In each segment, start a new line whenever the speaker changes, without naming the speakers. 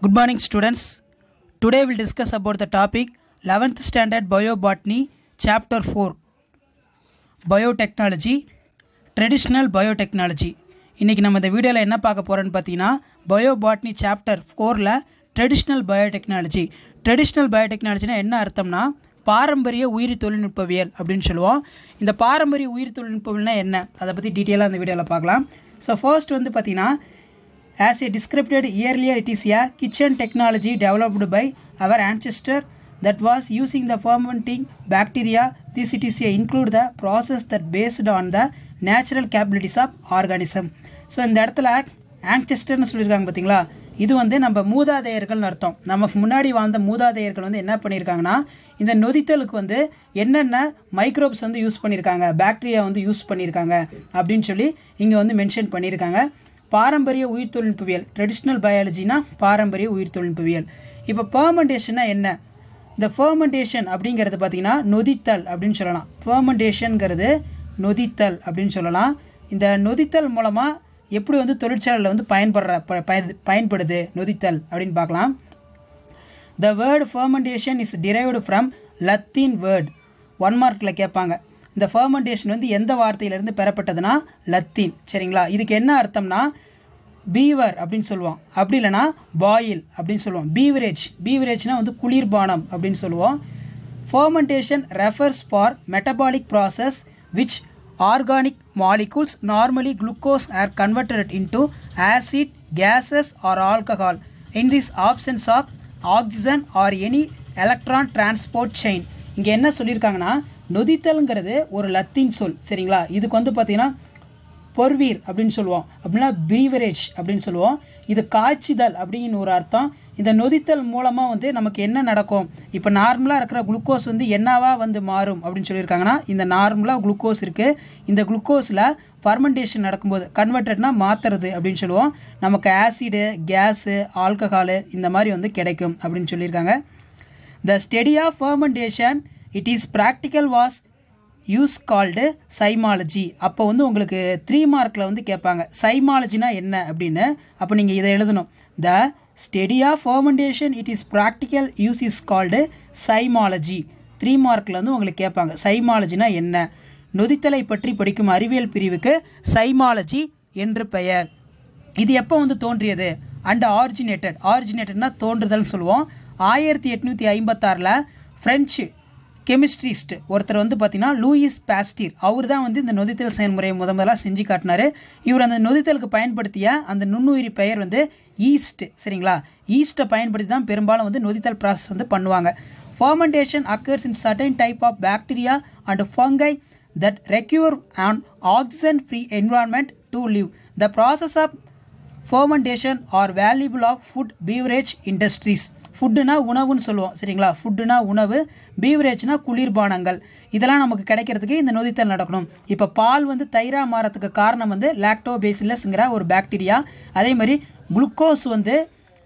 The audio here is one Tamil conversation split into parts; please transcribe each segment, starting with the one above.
Good morning students. Today we'll discuss about the topic 11th standard biobotany chapter 4 biotechnology traditional biotechnology. இன்னைக்கு நம்ம இந்த வீடியோல என்ன பார்க்க போறோம்னு பார்த்தீங்கன்னா biobotany chapter 4ல traditional biotechnology. traditional biotechnologyனா என்ன அர்த்தம்னா பாரம்பரிய உயிரி தொழில்நுட்பவியல் அப்படினு சொல்லுவோம். இந்த பாரம்பரிய உயிரி தொழில்நுட்பவியல்னா என்ன அத பத்தி டீடைலா இந்த வீடியோல பார்க்கலாம். So first வந்து பார்த்தீங்கன்னா as I described earlier, it is a kitchen technology developed by our ancestor that was using the fermenting bacteria. This it is a include the process that based on the natural capabilities of organism. So இந்த இடத்துல ancestorனு சொல்லிருக்காங்க பாத்தீங்களா, இது வந்து நம்ம மூதாதையர்கள்னு அர்த்தம். நமக்கு முன்னாடி வாழ்ந்த மூதாதையர்கள் வந்து என்ன பண்ணிருக்காங்கன்னா இந்த நொதித்தலுக்கு வந்து என்னென்ன மைக்ரோப்ஸ் வந்து யூஸ் பண்ணிருக்காங்க, பாக்டீரியா வந்து யூஸ் பண்ணிருக்காங்க அப்படினு சொல்லி இங்க வந்து மென்ஷன் பண்ணிருக்காங்க. பாரம்பரிய உயிர் தொழில்நுட்பவியல் ட்ரெடிஷ்னல் பயாலஜினா பாரம்பரிய உயிர் தொழில்நுட்பவியல். இப்போ ஃபெர்மெண்டேஷன்னா என்ன? இந்த ஃபெர்மெண்டேஷன் அப்படிங்கிறது பார்த்தீங்கன்னா நொதித்தல் அப்படின்னு சொல்லலாம். ஃபெர்மெண்டேஷன்ங்கிறது நொதித்தல் அப்படின்னு சொல்லலாம். இந்த நொதித்தல் மூலமாக எப்படி வந்து தொழிற்சாலையில் வந்து பயன்படுது நொதித்தல் அப்படின்னு பார்க்கலாம். The word fermentation is derived from Latin word. 1 மார்க்கில் கேட்பாங்க. இந்த ஃபெர்மெண்டேஷன் வந்து எந்த வார்த்தையிலிருந்து பெறப்பட்டதுன்னா லத்தீன். சரிங்களா? இதுக்கு என்ன அர்த்தம்னா பீவர் அப்படின்னு சொல்லுவோம், அப்படி இல்லைனா பாயில் அப்படின்னு சொல்லுவோம். பீவரேஜ்னா வந்து குளிர்பானம் அப்படின்னு சொல்லுவோம். Fermentation refers for metabolic process which organic molecules normally glucose are converted into acid gases or alcohol in this absence of oxygen or any electron transport chain. இங்கே என்ன சொல்லியிருக்காங்கன்னா நொதித்தல்ங்கிறது ஒரு லத்தீன் சொல். சரிங்களா? இதுக்கு வந்து பார்த்தீங்கன்னா பொர்வீர் அப்படின்னு சொல்லுவோம், அப்படின்னா பிரீவரேஜ் அப்படின்னு சொல்லுவோம். இது காய்ச்சிதல் அப்படின்னு ஒரு அர்த்தம். இந்த நொதித்தல் மூலமாக வந்து நமக்கு என்ன நடக்கும், இப்போ நார்மலாக இருக்கிற குளுக்கோஸ் வந்து என்னவா வந்து மாறும் அப்படின்னு சொல்லியிருக்காங்கன்னா இந்த நார்மலாக குளுக்கோஸ் இருக்குது, இந்த குளுக்கோஸில் ஃபர்மெண்டேஷன் நடக்கும்போது கன்வெர்டட்னா மாற்றுறது அப்படின்னு சொல்லுவோம், நமக்கு ஆசிடு கேஸு ஆல்கஹாலு இந்த மாதிரி வந்து கிடைக்கும் அப்படின்னு சொல்லியிருக்காங்க. The study of fermentation it is practical was use called zymology. அப்போ வந்து உங்களுக்கு 3 மார்க்கில் வந்து கேட்பாங்க சைமாலஜினா என்ன அப்படின்னு. அப்போ நீங்கள் இதை எழுதணும். The study of fermentation it is practical use is called zymology. 3 மார்க்கில் வந்து உங்களுக்கு கேட்பாங்க சைமாலஜினா என்ன. நொதித்தலை பற்றி படிக்கும் அறிவியல் பிரிவுக்கு சைமாலஜி என்று பெயர். இது எப்போ வந்து தோன்றியது? அண்ட் ஆரிஜினேட்டட்னா தோன்றுதல்னு சொல்லுவோம். 1856 ஃப்ரெஞ்சு கெமிஸ்ட்ரிஸ்ட் ஒருத்தர் வந்து பார்த்தீங்கன்னா லூயிஸ் பாஸ்டீர், அவர் தான் வந்து இந்த நொதித்தல் செயல்முறையை முதலாக செஞ்சு காட்டினார். இவர் அந்த நொதித்தலுக்கு பயன்படுத்திய அந்த நுண்ணுயிரி பெயர் வந்து ஈஸ்ட். சரிங்களா? ஈஸ்ட்டை பயன்படுத்தி தான் பெரும்பாலும் வந்து நொதித்தல் ப்ராசஸ் வந்து பண்ணுவாங்க. Fermentation occurs in certain type of bacteria and fungi that require an oxygen free environment to live. The process of fermentation are valuable of food beverage industries. ஃபுட்டுனா உணவுன்னு சொல்லுவோம். சரிங்களா? ஃபுட்டுனா உணவு, பீவரேஜ்னா குளிர்பானங்கள். இதெல்லாம் நமக்கு கிடைக்கிறதுக்கு இந்த நொதித்தல் நடக்கணும். இப்போ பால் வந்து தயிரா மாறத்துக்கு காரணம் வந்து லாக்டோபேசிலஸ்ங்கிற ஒரு பாக்டீரியா. அதே மாதிரி குளுக்கோஸ் வந்து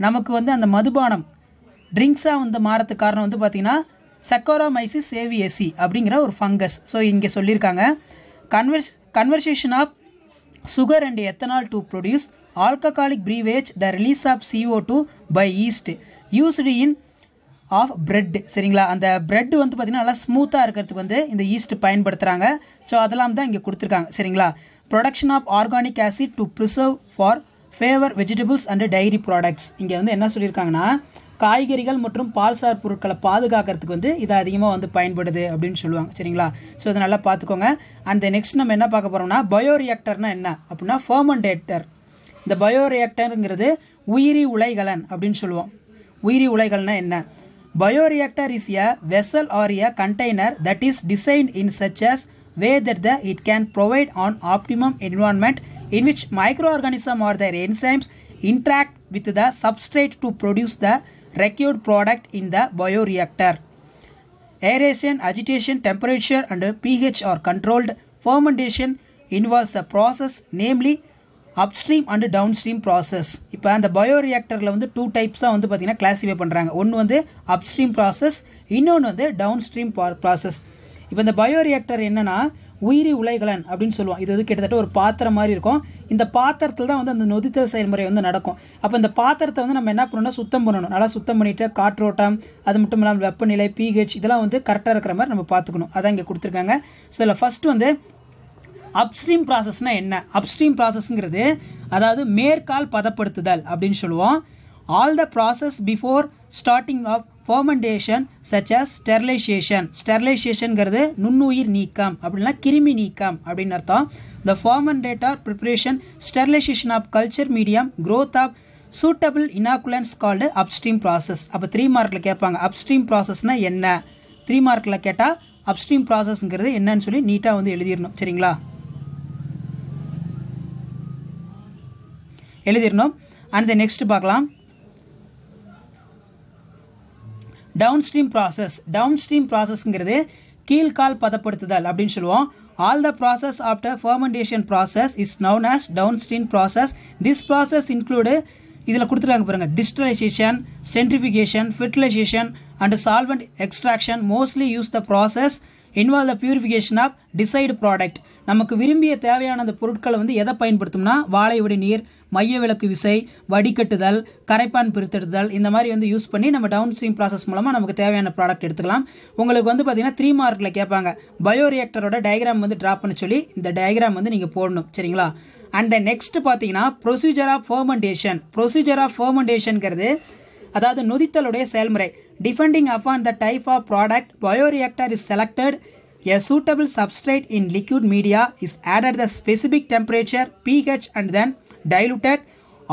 நமக்கு வந்து அந்த மதுபானம் ட்ரிங்க்ஸாக வந்து மாறத்துக்கு காரணம் வந்து பார்த்திங்கன்னா சக்கரோமைசிஸ் ஏவியேசி அப்படிங்கிற ஒரு ஃபங்கஸ். ஸோ இங்கே சொல்லியிருக்காங்க conversion of sugar and ethanol to produce alcoholic beverage the release of CO2 by yeast used in of bread. சரிங்களா? அந்த பிரெட் வந்து பார்த்திங்கன்னா நல்லா ஸ்மூத்தாக இருக்கிறதுக்கு வந்து இந்த ஈஸ்ட் பயன்படுத்துகிறாங்க. ஸோ அதெல்லாம் தான் இங்கே கொடுத்துருக்காங்க. சரிங்களா? Production of organic acid to preserve for favour vegetables and dairy products. இங்கே வந்து என்ன சொல்லியிருக்காங்கன்னா காய்கறிகள் மற்றும் பால்சார் பொருட்களை பாதுகாக்கிறதுக்கு வந்து இது அதிகமாக வந்து பயன்படுது அப்படின்னு சொல்லுவாங்க. சரிங்களா? ஸோ இதை நல்லா பார்த்துக்கோங்க. அண்ட் நெக்ஸ்ட் நம்ம என்ன பார்க்க போகிறோம்னா பயோரியாக்டர்னா என்ன அப்படின்னா ஃபெர்மெண்டேட்டர். இந்த பயோரியாக்டருங்கிறது உயிரி உலைகலன் அப்படின்னு சொல்லுவோம். உயிரி உலைகள்னா என்ன? Bioreactor is a vessel or a container that is designed in such as way that it can provide an optimum environment in which microorganisms or their enzymes interact with the substrate to produce the required product in the bioreactor. Aeration, agitation, temperature and pH are controlled. Fermentation involves a process namely upstream and downstream process. இப்போ அந்த பயோரியாக்டரில் வந்து 2 டைப்ஸாக வந்து பார்த்திங்கன்னா கிளாஸிஃபை பண்ணுறாங்க. ஒன்று வந்து அப்ஸ்ட்ரீம் ப்ராசஸ், இன்னொன்று வந்து டவுன் ஸ்ட்ரீம் ப்ராசஸ். இப்போ இந்த பயோரியாக்டர் என்னென்னா உயிரி உலைகலன் அப்படின்னு சொல்லுவோம். இது வந்து கிட்டத்தட்ட ஒரு பாத்திரம் மாதிரி இருக்கும். இந்த பாத்திரத்தில் தான் வந்து அந்த நொதித்தல் செயல்முறை வந்து நடக்கும். அப்போ இந்த பாத்திரத்தை வந்து நம்ம என்ன பண்ணணும்னா சுத்தம் பண்ணணும். நல்லா சுத்தம் பண்ணிவிட்டு காற்றோட்டம், அது மட்டும் இல்லாமல் வெப்பநிலை, pH இதெல்லாம் வந்து கரெக்டாக இருக்கிற மாதிரி நம்ம பார்த்துக்கணும். அதான் இங்கே கொடுத்துருக்காங்க. ஸோ இதில் ஃபஸ்ட்டு வந்து அப்ஸ்ட்ரீம் ப்ராசஸ்னால் என்ன? அப்ஸ்ட்ரீம் ப்ராசஸ்ங்கிறது அதாவது மேற்கால் பதப்படுத்துதல் அப்படின்னு சொல்லுவோம். All the process before starting of fermentation such as sterilization. ஸ்டெரிலைசேஷன்ங்கிறது நுண்ணுயிர் நீக்கம் அப்படின்னா கிருமி நீக்கம் அப்படின்னு அர்த்தம். The fermentator preparation, sterilization of culture medium, growth of suitable inoculants called upstream process. அப்போ 3 மார்க்கில் கேட்பாங்க அப்ஸ்ட்ரீம் ப்ராசஸ்னால் என்ன? 3 மார்க்கில் கேட்டால் அப்ஸ்ட்ரீம் ப்ராசஸ்ங்கிறது என்னன்னு சொல்லி நீட்டாக வந்து எழுதிடணும். சரிங்களா? எழுதிடணும். அண்ட் த நெக்ஸ்ட் பார்க்கலாம். Downstream process. டவுன்ஸ்ட்ரீம் ப்ராசஸ்ங்கிறது கீழ்கால் பதப்படுத்துதல் அப்படின்னு சொல்லுவோம். All the process after fermentation process is known as downstream process. This process include இதில் கொடுத்துருக்காங்க பாருங்கள், distillation, centrifugation, fertilization and solvent extraction. Mostly use the process involve the purification of desired product. நமக்கு விரும்பிய தேவையான அந்த பொருட்களை வந்து எதை பயன்படுத்தும்னா வாழை வடி நீர், மைய விளக்கு விசை, வடிகட்டுதல், கரைப்பான் பிரித்தெடுத்தல் இந்த மாதிரி வந்து யூஸ் பண்ணி நம்ம டவுன் ஸ்ட்ரீம் ப்ராசஸ் மூலமாக நமக்கு தேவையான ப்ராடக்ட் எடுத்துக்கலாம். உங்களுக்கு வந்து பார்த்தீங்கன்னா 3 மார்க்கில் கேட்பாங்க பயோரியாக்டரோட டயக்ராம் வந்து ட்ரா பண்ண சொல்லி இந்த டயக்ராம் வந்து நீங்கள் போடணும். சரிங்களா? அண்ட் தென் நெக்ஸ்ட் பார்த்தீங்கன்னா procedure of fermentation. Procedure of ஃபர்மெண்டேஷன்ங்கிறது அதாவது நொதித்தலுடைய செயல்முறை. Depending upon the type of product bioreactor is selected. A suitable substrate in liquid media is added the specific temperature, pH and then diluted.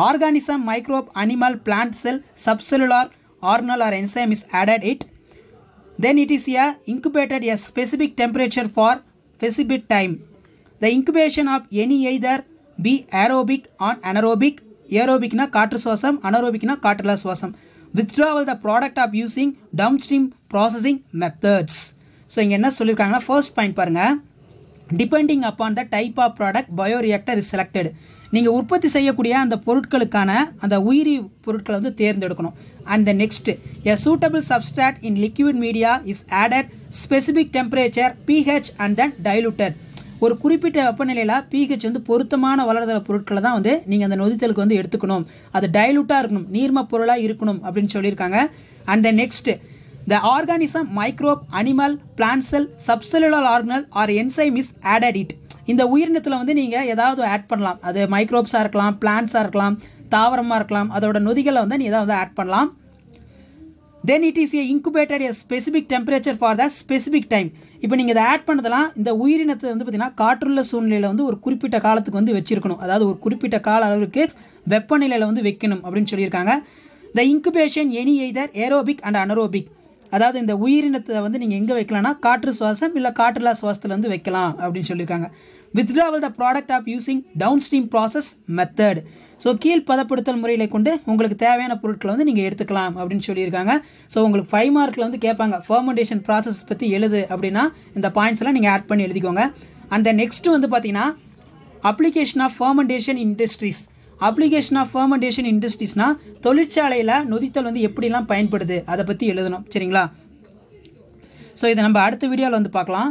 Organism, microbe, animal, plant cell, subcellular, organelle or enzyme is added it. Then it is incubated a specific temperature for specific time. The incubation of any either be aerobic or anaerobic. Aerobic na காற்று சுவாசம், anaerobic na காற்றில்லா சுவாசம். Withdrawal the product of using downstream processing methods. So இங்கே என்ன சொல்லியிருக்காங்கன்னா ஃபர்ஸ்ட் பாயிண்ட் பாருங்கள், depending upon the type of product bioreactor is selected. நீங்கள் உற்பத்தி செய்யக்கூடிய அந்த பொருட்களுக்கான அந்த உயிரி பொருட்களை வந்து தேர்ந்தெடுக்கணும். And the next a suitable substrate in liquid media is added. Specific temperature, pH and then diluted. ஒரு குறிப்பிட்ட வெப்பநிலையில் pH வந்து பொருத்தமான வளர்தல பொருட்களை தான் வந்து நீங்கள் அந்த நொதித்தலுக்கு வந்து எடுத்துக்கணும். அது டைலூட்டாக இருக்கணும், நீர்ம பொருளாக இருக்கணும் அப்படின்னு சொல்லியிருக்காங்க. And the next the organism, microbe, animal, plant cell, subcellular organelle or enzyme is added it. இந்த உயிரினத்தில் வந்து நீங்கள் ஏதாவது ஆட் பண்ணலாம். அது மைக்ரோப்ஸாக இருக்கலாம், பிளான்ட்ஸாக இருக்கலாம், தாவரமாக இருக்கலாம். அதோட நொதிகளை வந்து நீ ஏதாவது ஆட் பண்ணலாம். then it is incubated a specific temperature for the specific time. இப்போ நீங்கள் இதை ஆட் பண்ணதெல்லாம் இந்த உயிரினத்தை வந்து பார்த்தீங்கன்னா காற்றுள்ள சூழ்நிலையில் வந்து ஒரு குறிப்பிட்ட காலத்துக்கு வந்து வச்சிருக்கணும். அதாவது ஒரு குறிப்பிட்ட கால அளவுக்கு வெப்பநிலையில் வந்து வைக்கணும் அப்படின்னு சொல்லியிருக்காங்க. the incubation any either aerobic and anaerobic. அதாவது இந்த உயிரினத்தை வந்து நீங்கள் எங்கே வைக்கலாம்னா காற்று சுவாசம் இல்லை காற்றுலா சுவாசத்தில் வந்து வைக்கலாம் அப்படின்னு சொல்லியிருக்காங்க. Withdrawal the product of using downstream process method. So கீழ் பதப்படுத்தல் முறைகளை கொண்டு உங்களுக்கு தேவையான பொருட்களை வந்து நீங்கள் எடுத்துக்கலாம் அப்படின்னு சொல்லியிருக்காங்க. ஸோ உங்களுக்கு 5 மார்க்கில் வந்து கேட்பாங்க ஃபர்மெண்டேஷன் ப்ராசஸ் பற்றி எழுது அப்படின்னா இந்த பாயிண்ட்ஸ் எல்லாம் நீங்கள் ஆட் பண்ணி எழுதிக்கோங்க. அண்ட் தென் நெக்ஸ்ட் வந்து பார்த்தீங்கன்னா application of fermentation industries. Application of fermentation இண்டஸ்ட்ரீஸ்னா தொழிற்சாலையில் நொதித்தல் வந்து எப்படிலாம் பயன்படுது அதை பற்றி எழுதணும். சரிங்களா? ஸோ இதை நம்ம அடுத்த வீடியோவில் வந்து பார்க்கலாம்.